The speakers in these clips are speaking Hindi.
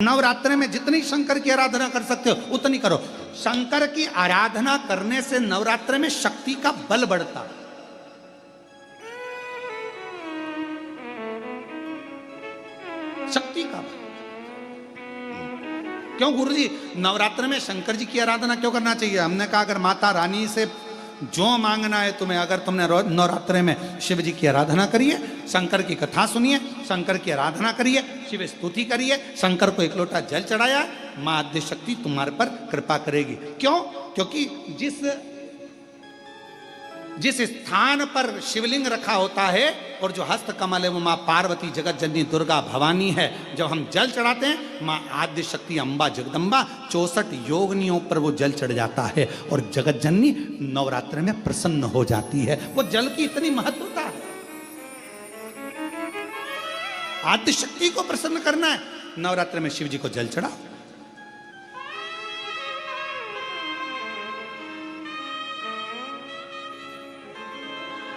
नवरात्रि में जितनी शंकर की आराधना कर सकते हो उतनी करो। शंकर की आराधना करने से नवरात्रि में शक्ति का बल बढ़ता है। शक्ति का बल। क्यों गुरुजी नवरात्र में शंकर जी की आराधना क्यों करना चाहिए? हमने कहा अगर माता रानी से जो मांगना है तुम्हें, अगर तुमने नवरात्रि में शिव जी की आराधना करिए, शंकर की कथा सुनिए, शंकर की आराधना करिए, शिव स्तुति करिए, शंकर को एक लोटा जल चढ़ाया, मां आद्य शक्ति तुम्हारे पर कृपा करेगी। क्यों? क्योंकि जिस स्थान पर शिवलिंग रखा होता है और जो हस्त कमल है वो मां पार्वती जगत जननी दुर्गा भवानी है। जब हम जल चढ़ाते हैं मां आद्य शक्ति अम्बा जगदम्बा 64 योगिनियों पर वो जल चढ़ जाता है और जगत जननी नवरात्र में प्रसन्न हो जाती है। वो जल की इतनी महत्वता है। आद्य शक्ति को प्रसन्न करना है, नवरात्र में शिव जी को जल चढ़ाओ।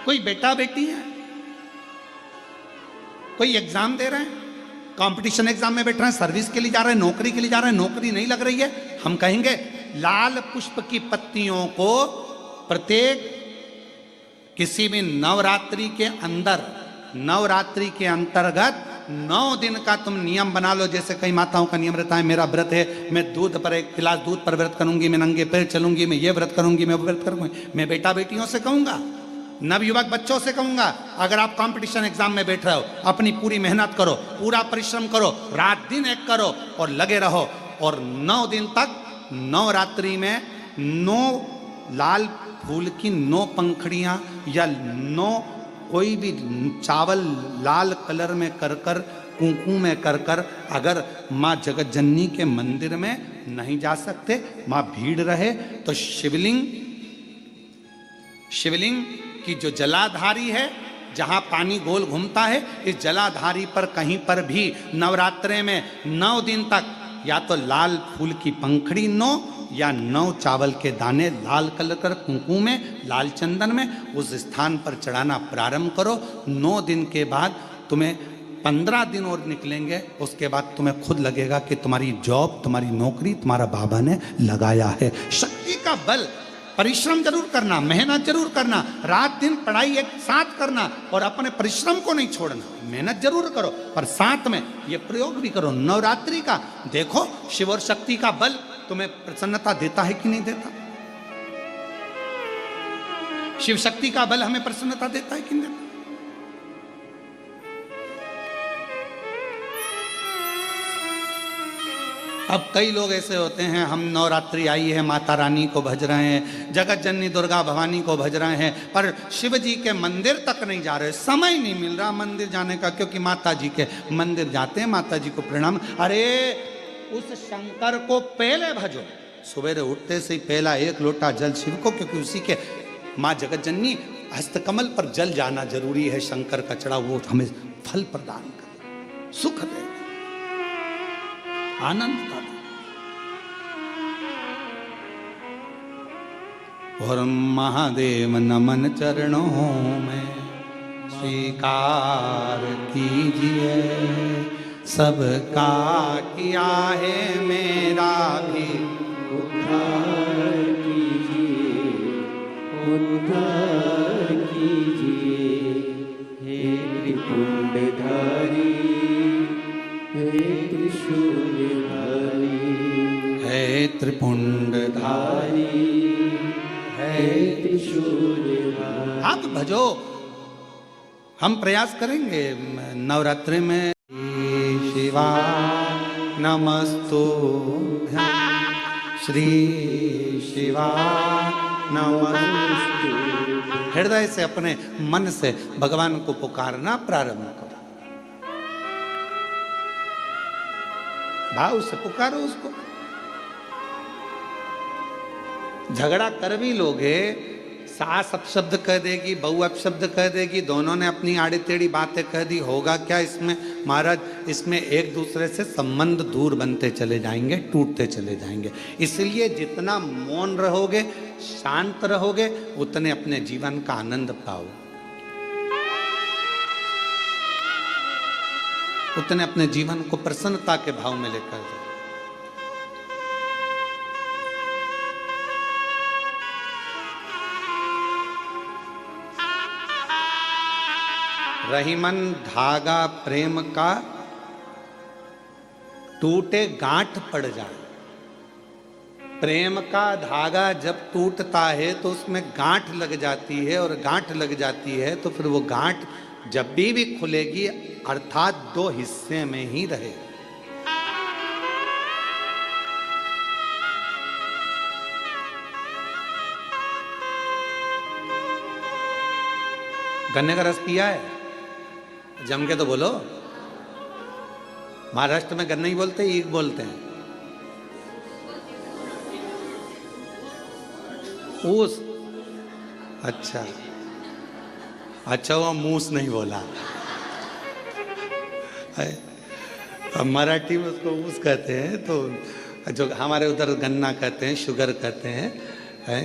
कोई बेटा बेटी है, कोई एग्जाम दे रहे हैं, कंपटीशन एग्जाम में बैठ रहे हैं, सर्विस के लिए जा रहे हैं, नौकरी के लिए जा रहे हैं, नौकरी नहीं लग रही है, हम कहेंगे लाल पुष्प की पत्तियों को प्रत्येक किसी भी नवरात्रि के अंदर, नवरात्रि के अंतर्गत 9 दिन का तुम नियम बना लो। जैसे कई माताओं का नियम रहता है, मेरा व्रत है, मैं दूध पर एक गिलास दूध पर व्रत करूंगी, मैं नंगे पैर चलूंगी, मैं ये व्रत करूंगी, मैं वो व्रत करूंगी। मैं बेटा बेटियों से कहूंगा, नवयुवक बच्चों से कहूंगा, अगर आप कंपटीशन एग्जाम में बैठ रहे हो, अपनी पूरी मेहनत करो, पूरा परिश्रम करो, रात दिन एक करो और लगे रहो। और 9 दिन तक नवरात्रि में 9 लाल फूल की 9 पंखड़ियां या 9 कोई भी चावल लाल कलर में कर कर, कुंकू में कर कर, अगर माँ जगत जननी के मंदिर में नहीं जा सकते, माँ भीड़ रहे तो शिवलिंग की जो जलाधारी है, जहां पानी गोल घूमता है, इस जलाधारी पर कहीं पर भी नवरात्रे में 9 दिन तक या तो लाल फूल की पंखड़ी 9 या 9 चावल के दाने लाल कलर कर कुंकू में, लाल चंदन में उस स्थान पर चढ़ाना प्रारंभ करो। 9 दिन के बाद तुम्हें 15 दिन और निकलेंगे, उसके बाद तुम्हें खुद लगेगा कि तुम्हारी जॉब, तुम्हारी नौकरी तुम्हारा बाबा ने लगाया है। शक्ति का बल। परिश्रम जरूर करना, मेहनत जरूर करना, रात दिन पढ़ाई एक साथ करना और अपने परिश्रम को नहीं छोड़ना। मेहनत जरूर करो पर साथ में ये प्रयोग भी करो नवरात्रि का। देखो शिव और शक्ति का बल तुम्हें प्रसन्नता देता है कि नहीं देता? शिव शक्ति का बल हमें प्रसन्नता देता है कि नहीं देता? अब कई लोग ऐसे होते हैं, हम नवरात्रि आई है, माता रानी को भज रहे हैं, जगत जननी दुर्गा भवानी को भज रहे हैं, पर शिव जी के मंदिर तक नहीं जा रहे, समय नहीं मिल रहा मंदिर जाने का, क्योंकि माता जी के मंदिर जाते हैं, माता जी को प्रणाम। अरे उस शंकर को पहले भजो, सवेरे उठते से ही पहला 1 लोटा जल शिव को, क्योंकि उसी के माँ जगत जननी हस्तकमल पर जल जाना जरूरी है। शंकर का चढ़ा वो हमें फल प्रदान करे, सुख दे, आनंद का दे। और महादेव नमन चरणों में स्वीकार कीजिए, सबका किया है मेरा भी उद्धार कीजिए, उद्धार कीजिए। हे त्रिपुंडधारी, हे त्रिशूलधारी, हे त्रिपुंडधारी, हे त्रिशूलधारी। आप भजो, हम प्रयास करेंगे नवरात्रि में। शिवा नमस्तुभ्यं, श्री शिवा नमस्तुभ्यं। हृदय से अपने मन से भगवान को पुकारना प्रारंभ करो, भाव से पुकारो उसको। झगड़ा कर भी लोगे, सास अपशब्द कह देगी, बहू अपशब्द कह देगी, दोनों ने अपनी आड़ी टेढ़ी बातें कह दी, होगा क्या इसमें? महाराज इसमें एक दूसरे से संबंध दूर बनते चले जाएंगे, टूटते चले जाएंगे। इसलिए जितना मौन रहोगे, शांत रहोगे, उतने अपने जीवन का आनंद पाओ। उतने अपने जीवन को प्रसन्नता के भाव में लेकर जाए। रहीमन धागा प्रेम का टूटे गांठ पड़ जाए। प्रेम का धागा जब टूटता है तो उसमें गांठ लग जाती है, और गांठ लग जाती है तो फिर वो गांठ जब भी खुलेगी अर्थात दो हिस्से में ही रहे। गन्ने का रस पिया है? जम के तो बोलो। महाराष्ट्र में गन्ना ही बोलते हैं, ईख बोलते हैं? ऊस। अच्छा अच्छा, वो मूस नहीं बोला। अब मराठी में उसको ऊस कहते हैं, तो जो हमारे उधर गन्ना कहते हैं, शुगर कहते हैं, है?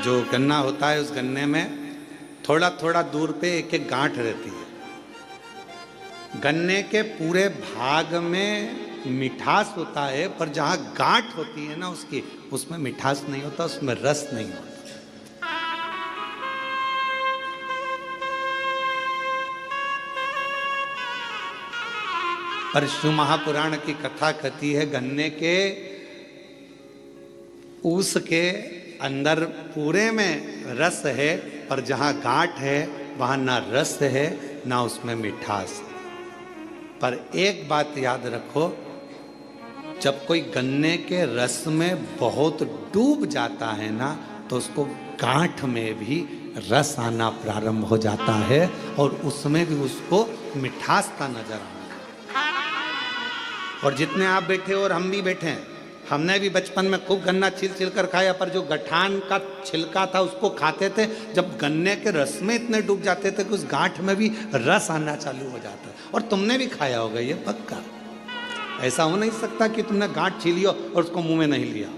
जो गन्ना होता है उस गन्ने में थोड़ा थोड़ा दूर पे एक एक गांठ रहती है। गन्ने के पूरे भाग में मिठास होता है, पर जहां गांठ होती है ना उसकी, उसमें मिठास नहीं होता, उसमें रस नहीं होता। पर शिव महापुराण की कथा कहती है गन्ने के ऊस के अंदर पूरे में रस है, पर जहां गांठ है वहां ना रस है ना उसमें मिठास। पर एक बात याद रखो, जब कोई गन्ने के रस में बहुत डूब जाता है ना, तो उसको गांठ में भी रस आना प्रारंभ हो जाता है, और उसमें भी उसको मिठासता नजर आना। और जितने आप बैठे और हम भी बैठे हैं, हमने भी बचपन में खूब गन्ना छिल छिल कर खाया, पर जो गठान का छिलका था उसको खाते थे, जब गन्ने के रस में इतने डूब जाते थे कि उस गांठ में भी रस आना चालू हो जाता है। और तुमने भी खाया होगा ये पक्का। ऐसा हो नहीं सकता कि तुमने गांठ छीली हो और उसको मुंह में नहीं लिया,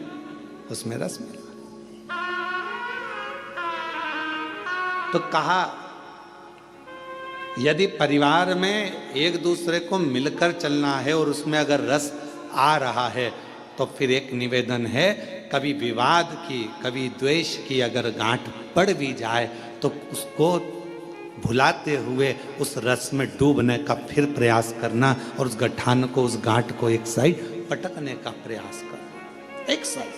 उसमें रस मिला। तो कहा यदि परिवार में एक दूसरे को मिलकर चलना है और उसमें अगर रस आ रहा है, तो फिर एक निवेदन है, कभी विवाद की कभी द्वेष की अगर गांठ पड़ भी जाए तो उसको भुलाते हुए उस रस में डूबने का फिर प्रयास करना, और उस गठान को, उस गांठ को एक साइड पटकने का प्रयास करना। एक साइड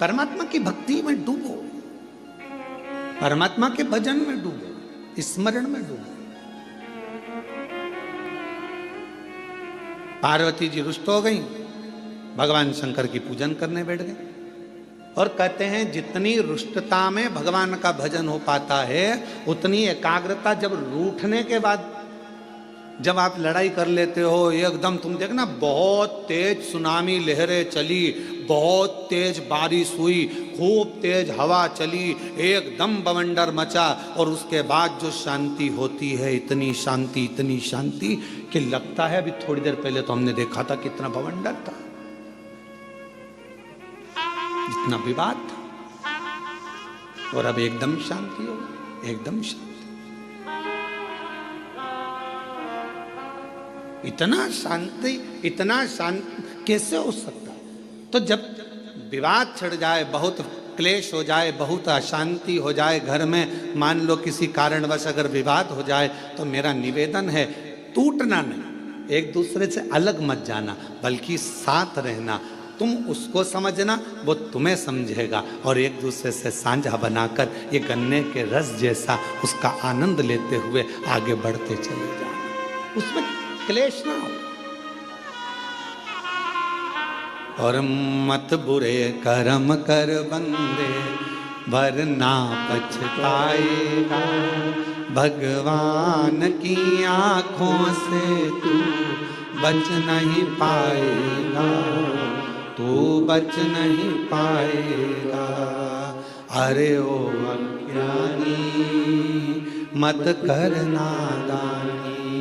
परमात्मा की भक्ति में डूबो, परमात्मा के भजन में डूबो, स्मरण में डूबो। पार्वती जी रुष्ट हो गई, भगवान शंकर की पूजन करने बैठ गए, और कहते हैं जितनी रुष्टता में भगवान का भजन हो पाता है, उतनी एकाग्रता जब रूठने के बाद, जब आप लड़ाई कर लेते हो एकदम, तुम देखना बहुत तेज सुनामी लहरें चली, बहुत तेज बारिश हुई, खूब तेज हवा चली, एकदम बवंडर मचा, और उसके बाद जो शांति होती है, इतनी शांति कि लगता है अभी थोड़ी देर पहले तो हमने देखा था कितना बवंडर था, इतना विवाद था, और अब एकदम शांति हो, एकदम शांति। इतना शांत कैसे हो सकता है? तो जब विवाद छिड़ जाए, बहुत क्लेश हो जाए, बहुत अशांति हो जाए घर में, मान लो किसी कारणवश अगर विवाद हो जाए, तो मेरा निवेदन है टूटना नहीं, एक दूसरे से अलग मत जाना, बल्कि साथ रहना। तुम उसको समझना, वो तुम्हें समझेगा, और एक दूसरे से साझा बनाकर ये गन्ने के रस जैसा उसका आनंद लेते हुए आगे बढ़ते चले जाना, उसमें क्लेश ना हो। और मत बुरे कर्म कर बंदे, वरना पछताएगा, भगवान की आंखों से तू बच नहीं पाएगा, तू बच नहीं पाएगा। अरे ओ अज्ञानी मत कर नादानी,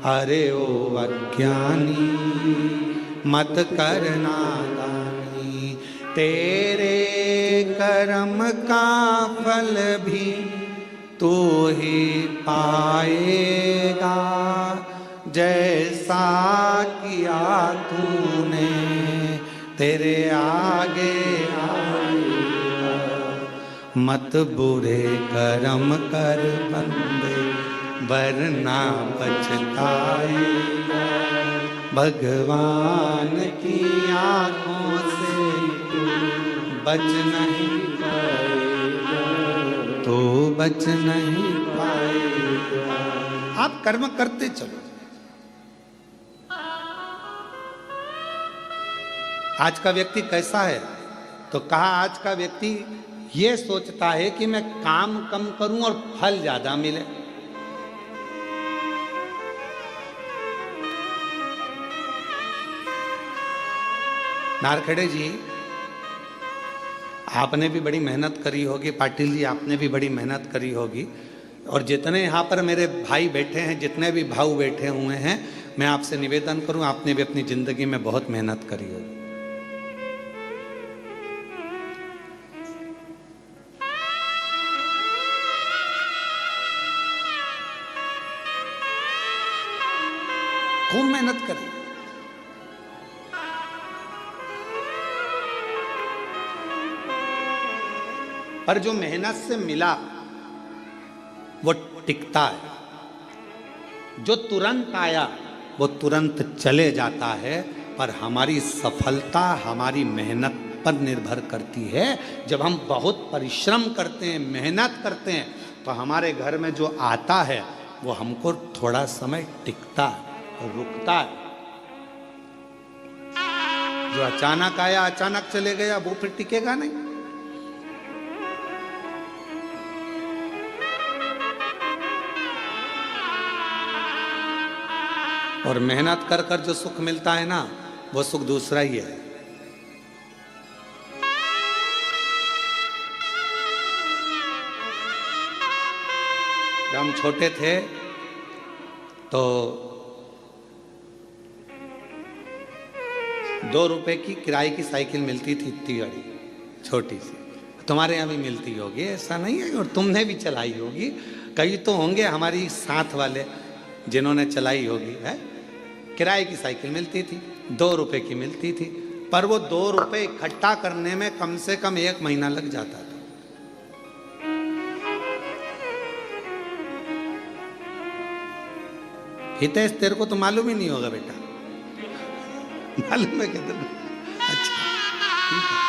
अरे ओ अज्ञानी मत कर नादानी, तेरे कर्म का फल भी तू ही पाएगा, जैसा किया तूने तेरे आगे आएगा। मत बुरे कर्म कर बंदे, वरना पछताएगा। भगवान की आंखों से तू बच नहीं पाएगा, तो बच नहीं पाएगा। आप कर्म करते चलो। आज का व्यक्ति कैसा है? तो कहा आज का व्यक्ति ये सोचता है कि मैं काम कम करूं और फल ज्यादा मिले। नारखेड़े जी, आपने भी बड़ी मेहनत करी होगी, पाटिल जी आपने भी बड़ी मेहनत करी होगी, और जितने यहाँ पर मेरे भाई बैठे हैं, जितने भी भाऊ बैठे हुए हैं, मैं आपसे निवेदन करूं, आपने भी अपनी जिंदगी में बहुत मेहनत करी होगी। खूब मेहनत करी। पर जो मेहनत से मिला वो टिकता है, जो तुरंत आया वो तुरंत चले जाता है। पर हमारी सफलता हमारी मेहनत पर निर्भर करती है। जब हम बहुत परिश्रम करते हैं, मेहनत करते हैं, तो हमारे घर में जो आता है वो हमको थोड़ा समय टिकता है, रुकता है। जो अचानक आया अचानक चले गया वो फिर टिकेगा नहीं। और मेहनत कर कर जो सुख मिलता है ना, वो सुख दूसरा ही है। जब हम छोटे थे तो 2 रुपए की किराए की साइकिल मिलती थी, इतनी बड़ी छोटी सी। तुम्हारे यहाँ भी मिलती होगी, ऐसा नहीं है, और तुमने भी चलाई होगी। कई तो होंगे हमारी साथ वाले जिन्होंने चलाई होगी। है, किराए की साइकिल मिलती थी, 2 रुपए की मिलती थी, पर वो 2 रुपए इकट्ठा करने में कम से कम 1 महीना लग जाता था। हितेश, तेरे को तो मालूम ही नहीं होगा बेटा। मालूम है क्या तेरे को? अच्छा, ठीक है।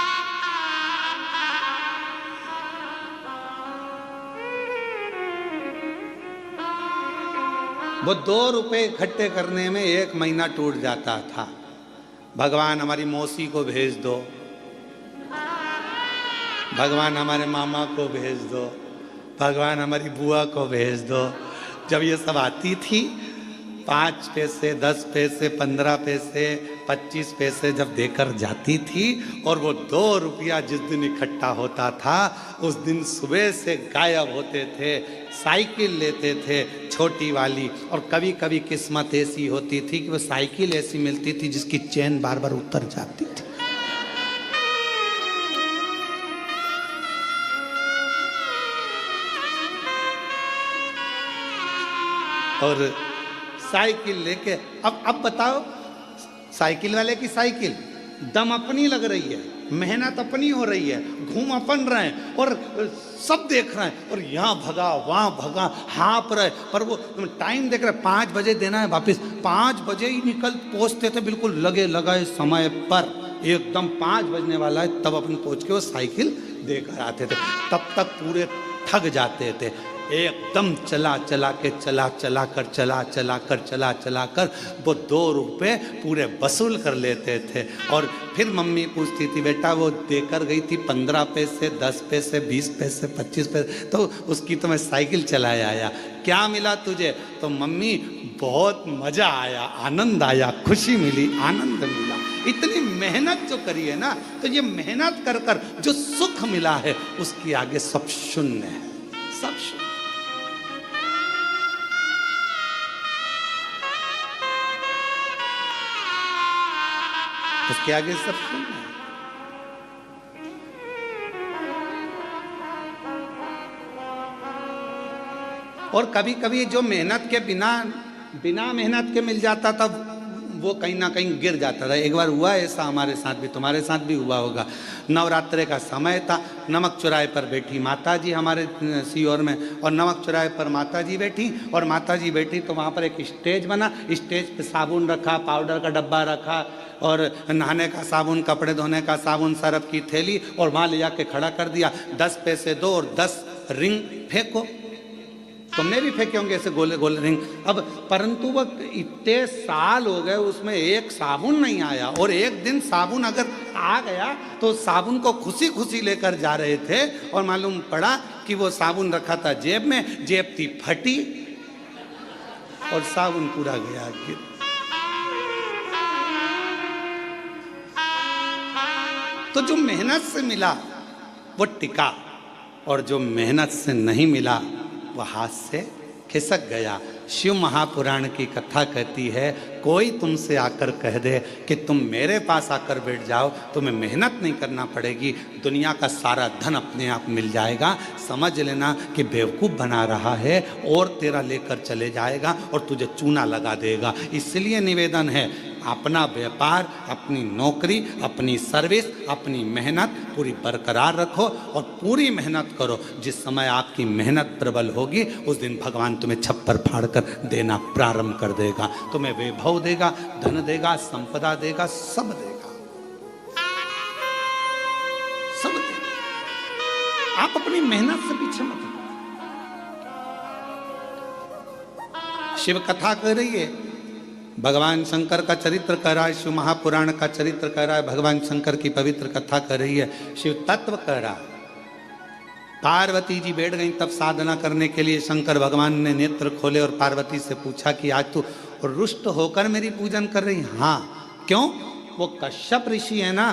वो 2 रुपए इकट्ठे करने में 1 महीना टूट जाता था। भगवान हमारी मौसी को भेज दो, भगवान हमारे मामा को भेज दो, भगवान हमारी बुआ को भेज दो। जब ये सब आती थी, 5 पैसे, 10 पैसे, 15 पैसे, 25 पैसे जब देकर जाती थी, और वो 2 रुपया जिस दिन इकट्ठा होता था, उस दिन सुबह से गायब होते थे। साइकिल लेते थे छोटी वाली, और कभी कभी किस्मत ऐसी होती थी कि वो साइकिल ऐसी मिलती थी जिसकी चेन बार बार उतर जाती थी। और साइकिल लेके अब बताओ, साइकिल वाले की साइकिल दम अपनी लग रही है, मेहनत अपनी हो रही है, घूम अपन रहे हैं, और सब देख रहे हैं, और यहाँ भगा वहाँ भगा, हाँप रहे, पर वो टाइम देख रहे, 5 बजे देना है वापस। 5 बजे ही निकल पहुँचते थे, बिल्कुल लगे लगाए समय पर, एकदम 5 बजने वाला है तब अपन पहुँच के वो साइकिल देकर आते थे। तब तक पूरे थक जाते थे, एकदम चला कर वो 2 रुपए पूरे वसूल कर लेते थे। और फिर मम्मी पूछती थी, बेटा वो देकर गई थी 15 पैसे, 10 पैसे, 20 पैसे, 25 पैसे, तो उसकी तो मैं साइकिल चलाए आया, क्या मिला तुझे? तो मम्मी बहुत मजा आया, आनंद आया, खुशी मिली, आनंद मिला। इतनी मेहनत जो करी है ना, तो ये मेहनत कर कर जो सुख मिला है, उसके आगे सब शून्य है, सब शून्य। उसके आगे सब शून्य है। और कभी कभी जो मेहनत के बिना बिना मेहनत के मिल जाता था वो कहीं ना कहीं गिर जाता था। एक बार हुआ ऐसा हमारे साथ भी, तुम्हारे साथ भी हुआ होगा। नवरात्रे का समय था, नमक चौराहे पर बैठी माता जी हमारे सीहोर में, और नमक चौराहे पर माता जी बैठी, और माता जी बैठी तो वहाँ पर एक स्टेज बना, स्टेज पे साबुन रखा, पाउडर का डब्बा रखा, और नहाने का साबुन, कपड़े धोने का साबुन, सरफ की थैली, और वहाँ ले जाके खड़ा कर दिया। 10 पैसे दो और 10 रिंग फेंको। तुमने भी फेंके होंगे ऐसे गोले गोले रिंग। अब परंतु वो इतने साल हो गए उसमें एक साबुन नहीं आया, और एक दिन साबुन अगर आ गया तो साबुन को खुशी खुशी लेकर जा रहे थे, और मालूम पड़ा कि वो साबुन रखा था जेब में, जेब थी फटी और साबुन पूरा गया गिर। तो जो मेहनत से मिला वो टिका, और जो मेहनत से नहीं मिला वह हाथ से खिसक गया। शिव महापुराण की कथा कहती है, कोई तुमसे आकर कह दे कि तुम मेरे पास आकर बैठ जाओ, तुम्हें मेहनत नहीं करना पड़ेगी, दुनिया का सारा धन अपने आप मिल जाएगा, समझ लेना कि बेवकूफ़ बना रहा है और तेरा लेकर चले जाएगा और तुझे चूना लगा देगा। इसलिए निवेदन है, अपना व्यापार, अपनी नौकरी, अपनी सर्विस, अपनी मेहनत पूरी बरकरार रखो और पूरी मेहनत करो। जिस समय आपकी मेहनत प्रबल होगी उस दिन भगवान तुम्हें छप्पर फाड़ कर देना प्रारंभ कर देगा, तुम्हें वैभव देगा, धन देगा, संपदा देगा, सब देगा, सब देगा। आप अपनी मेहनत से पीछे मत। शिव कथा कह रही है, भगवान शंकर का चरित्र कह रहा है, शिव महापुराण का चरित्र कह रहा है, भगवान शंकर की पवित्र कथा कर रही है, शिव तत्व कह रहा है। पार्वती जी बैठ गई तब साधना करने के लिए, शंकर भगवान ने नेत्र खोले और पार्वती से पूछा कि आज तू रुष्ट होकर मेरी पूजन कर रही? हाँ। क्यों? वो कश्यप ऋषि है ना,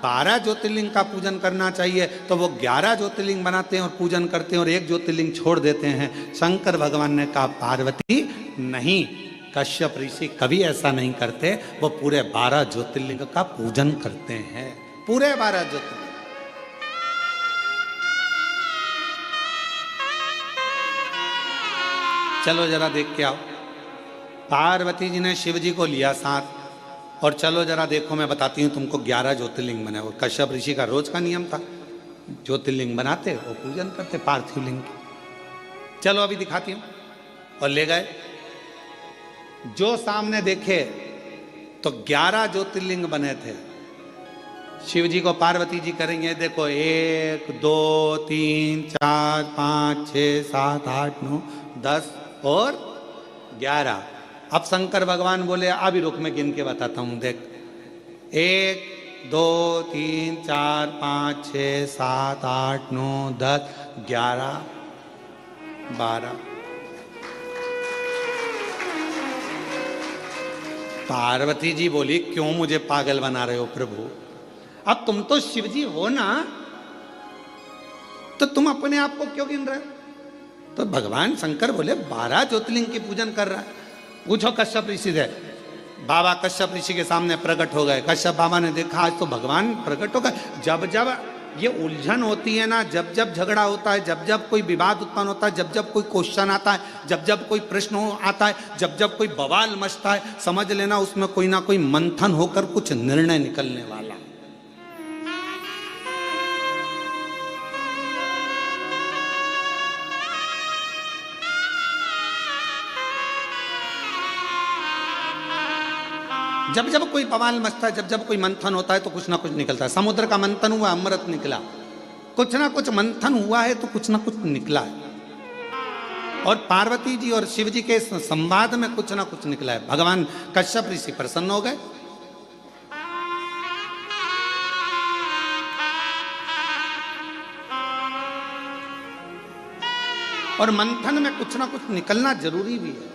12 ज्योतिर्लिंग का पूजन करना चाहिए, तो वो 11 ज्योतिर्लिंग बनाते हैं और पूजन करते हैं और एक ज्योतिर्लिंग छोड़ देते हैं। शंकर भगवान ने कहा, पार्वती नहीं, कश्यप ऋषि कभी ऐसा नहीं करते, वो पूरे 12 ज्योतिर्लिंग का पूजन करते हैं, पूरे 12 ज्योतिर्लिंग। चलो जरा देख के आओ। पार्वती जी ने शिव जी को लिया साथ, और चलो जरा देखो, मैं बताती हूँ तुमको 11 ज्योतिर्लिंग बने। और कश्यप ऋषि का रोज का नियम था, ज्योतिर्लिंग बनाते और पूजन करते पार्थिव लिंग की। चलो अभी दिखाती हूँ। और ले गए, जो सामने देखे तो 11 ज्योतिर्लिंग बने थे। शिव जी को पार्वती जी करेंगे, देखो 1 2 3 4 5 6 7 8 9 10 और 11। अब शंकर भगवान बोले, अभी रुक मैं गिन के बताता हूं, देख 1 2 3 4 5 6 7 8 9 10 11 12। पार्वती जी बोली, क्यों मुझे पागल बना रहे हो प्रभु? अब तुम तो शिव जी हो ना, तो तुम अपने आप को क्यों गिन रहे हो? तो भगवान शंकर बोले, 12 ज्योतिर्लिंग की पूजन कर रहा है। पूछो कश्यप ऋषि से। बाबा कश्यप ऋषि के सामने प्रकट हो गए। कश्यप बाबा ने देखा, आज तो भगवान प्रकट हो गए। जब जब ये उलझन होती है ना, जब जब झगड़ा होता है, जब जब कोई विवाद उत्पन्न होता है, जब जब कोई क्वेश्चन आता है, जब जब कोई प्रश्न आता है, जब जब कोई बवाल मचता है, समझ लेना उसमें कोई ना कोई मंथन होकर कुछ निर्णय निकलने वाला। जब जब कोई बवाल मचता है, जब जब कोई मंथन होता है तो कुछ ना कुछ निकलता है। समुद्र का मंथन हुआ, अमृत निकला। कुछ ना कुछ मंथन हुआ है तो कुछ ना कुछ निकला है। और पार्वती जी और शिव जी के संवाद में कुछ ना कुछ निकला है। भगवान कश्यप ऋषि प्रसन्न हो गए। और मंथन में कुछ ना कुछ निकलना जरूरी भी है।